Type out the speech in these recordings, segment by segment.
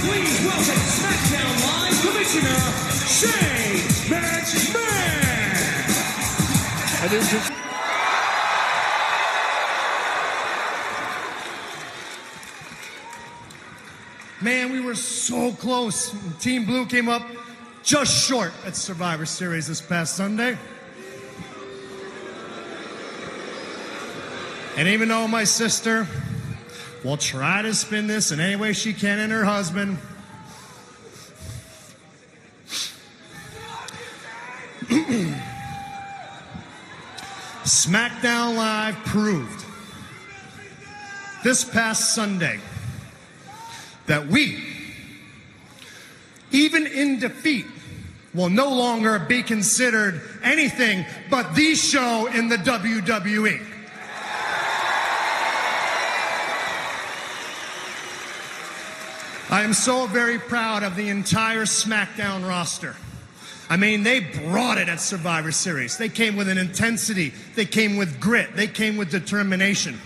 please welcome SmackDown Live Commissioner Shane McMahon. Man, we were so close. Team Blue came up just short at Survivor Series this past Sunday. And even though my sister will try to spin this in any way she can and her husband, SmackDown Live proved this past Sunday that we, even in defeat, will no longer be considered anything but the show in the WWE. I am so very proud of the entire SmackDown roster. I mean, they brought it at Survivor Series. They came with an intensity. They came with grit. They came with determination.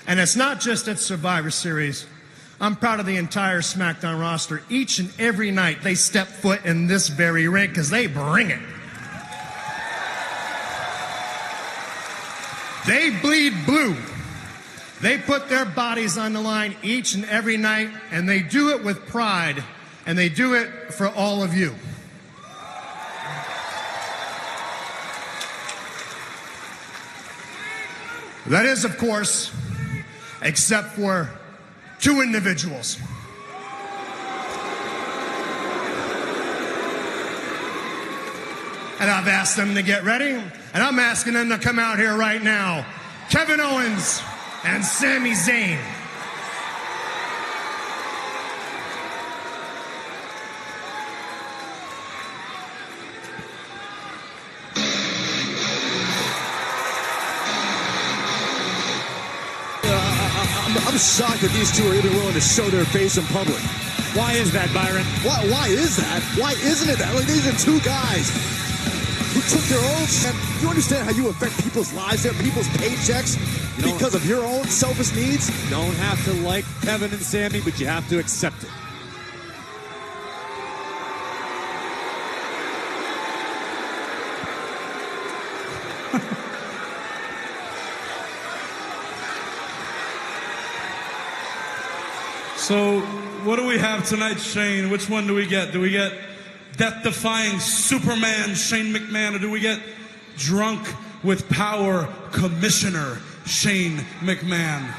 And it's not just at Survivor Series. I'm proud of the entire SmackDown roster. Each and every night they step foot in this very ring because they bring it. They bleed blue. They put their bodies on the line each and every night, and they do it with pride, and they do it for all of you. That is, of course, except for two individuals. And I've asked them to get ready, and I'm asking them to come out here right now. Kevin Owens and Sami Zayn. I'm shocked that these two are even willing to show their face in public. Why is that, Byron? Why is that? Why isn't it that? Like, these are two guys who took their own... You understand how you affect people's lives, people's paychecks, because of your own selfish needs? You don't have to like Kevin and Sami, but you have to accept it. So, what do we have tonight, Shane? Which one do we get? Do we get death-defying Superman Shane McMahon, or do we get drunk with power Commissioner Shane McMahon?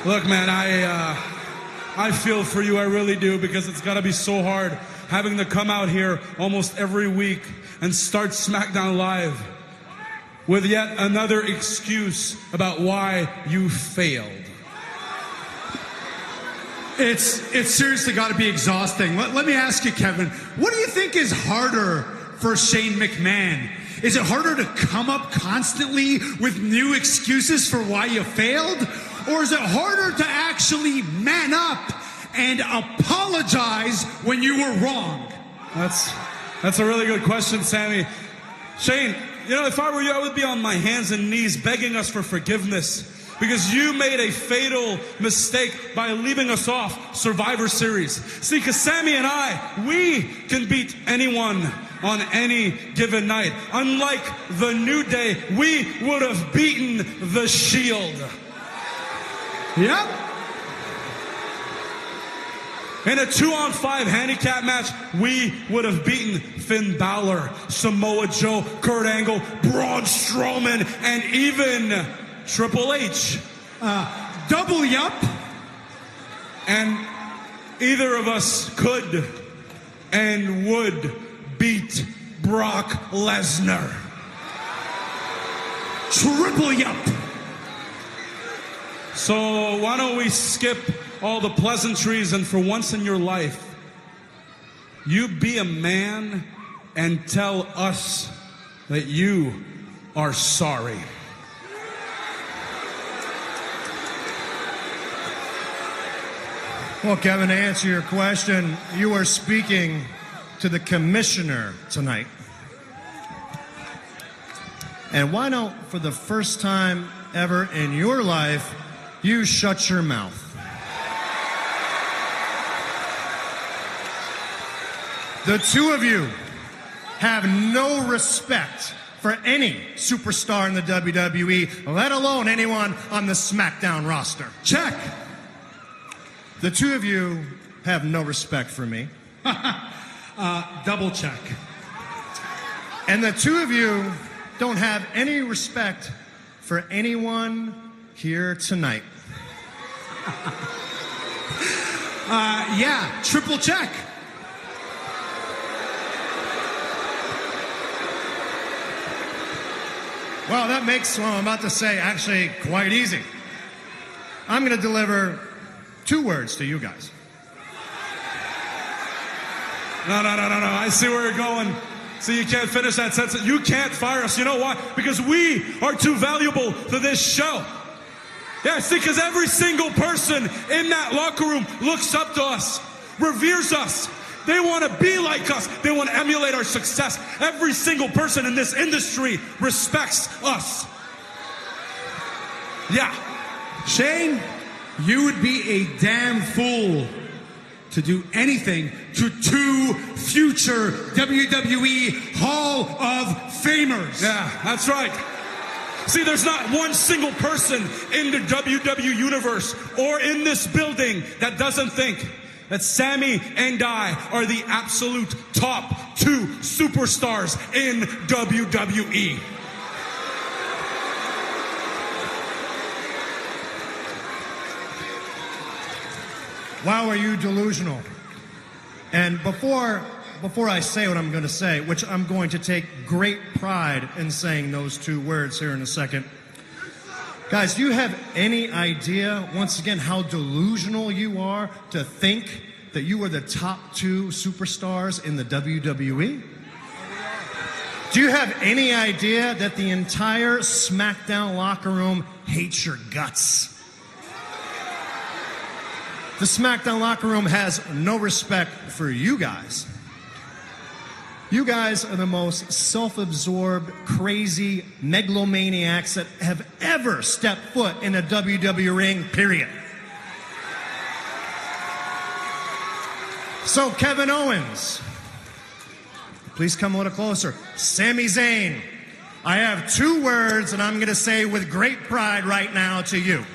Look, man, I feel for you, I really do, because it's got to be so hard having to come out here almost every week and start SmackDown Live with yet another excuse about why you failed. It's seriously got to be exhausting. Let me ask you, Kevin, what do you think is harder for Shane McMahon? Is it harder to come up constantly with new excuses for why you failed? Or is it harder to actually man up and apologize when you were wrong? That's a really good question, Sami. Shane, you know, if I were you, I would be on my hands and knees begging us for forgiveness, because you made a fatal mistake by leaving us off Survivor Series. See, because Sami and I, we can beat anyone on any given night. Unlike the New Day, we would have beaten the Shield. Yep. In a 2-on-5 handicap match, we would have beaten Finn Balor, Samoa Joe, Kurt Angle, Braun Strowman, and even Triple H. Double yup. And either of us could and would beat Brock Lesnar. Triple yup. So why don't we skip all the pleasantries, and for once in your life, you be a man and tell us that you are sorry. Well, Kevin, to answer your question, you are speaking to the commissioner tonight. And why don't, for the first time ever in your life, you shut your mouth? The two of you have no respect for any superstar in the WWE, let alone anyone on the SmackDown roster. Check. The two of you have no respect for me. Double check. And the two of you don't have any respect for anyone here tonight. Yeah, triple check. Well, that makes what I'm about to say actually quite easy. I'm going to deliver two words to you guys. No. I see where you're going. See, you can't finish that sentence. You can't fire us. You know why? Because we are too valuable to this show. Yeah, see, because every single person in that locker room looks up to us, reveres us. They want to be like us. They want to emulate our success. Every single person in this industry respects us. Yeah. Shane, you would be a damn fool to do anything to two future WWE Hall of Famers. Yeah, that's right. See, there's not one single person in the WWE universe or in this building that doesn't think that Sami and I are the absolute top two superstars in WWE. Wow, are you delusional? And before I say what I'm going to say, which I'm going to take great pride in saying those two words here in a second, guys, do you have any idea, once again, how delusional you are to think that you are the top two superstars in the WWE? Do you have any idea that the entire SmackDown locker room hates your guts? The SmackDown locker room has no respect for you guys. You guys are the most self-absorbed, crazy megalomaniacs that have ever stepped foot in a WWE ring, period. So, Kevin Owens, please come a little closer. Sami Zayn, I have two words, and I'm going to say with great pride right now to you.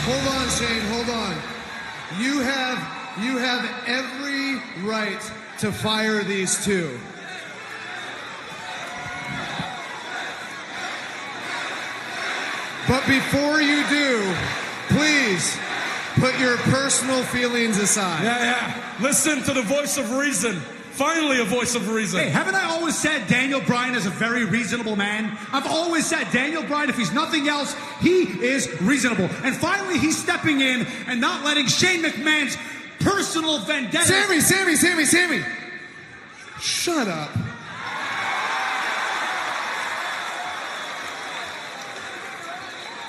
Hold on, Shane, hold on. You have every right to fire these two. But before you do, please put your personal feelings aside. Yeah. Listen to the voice of reason. Finally, a voice of reason. Hey, haven't I always said Daniel Bryan is a very reasonable man? I've always said Daniel Bryan, if he's nothing else, he is reasonable. And finally, he's stepping in and not letting Shane McMahon's personal vendetta... Sami! Shut up.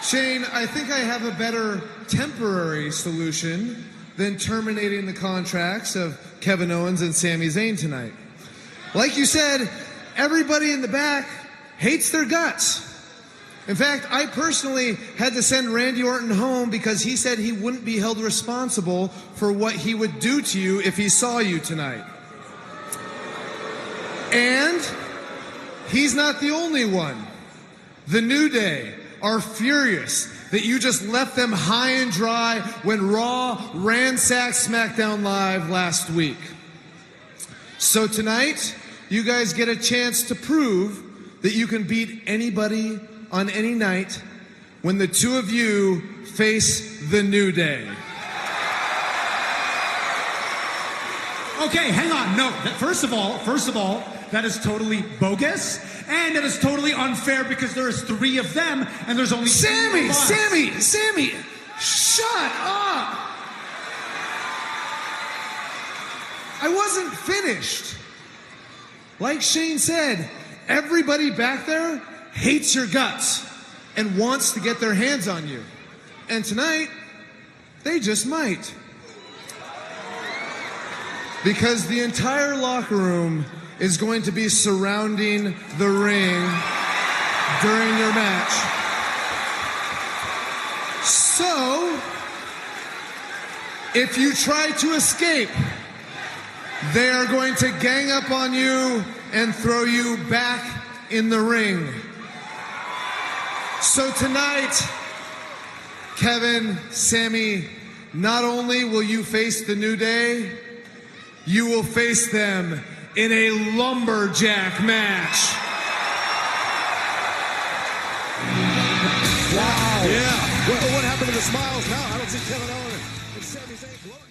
Shane, I think I have a better temporary solution than terminating the contracts of Kevin Owens and Sami Zayn tonight. Like you said, everybody in the back hates their guts. In fact, I personally had to send Randy Orton home because he said he wouldn't be held responsible for what he would do to you if he saw you tonight. And he's not the only one. The New Day are furious that you just left them high and dry when Raw ransacked SmackDown Live last week. So tonight, you guys get a chance to prove that you can beat anybody on any night when the two of you face the New Day. Okay, hang on. No, first of all, that is totally bogus, and it is totally unfair because there is three of them, and there's only Sami, shut up! I wasn't finished. Like Shane said, everybody back there hates your guts and wants to get their hands on you. And tonight, they just might. Because the entire locker room is going to be surrounding the ring during your match. So, if you try to escape, they are going to gang up on you and throw you back in the ring. So tonight, Kevin, Sami, not only will you face the New Day, you will face them in a lumberjack match. Wow. Yeah. What happened to the smiles now? I don't see Kevin Owens and Sami Zayn gloating.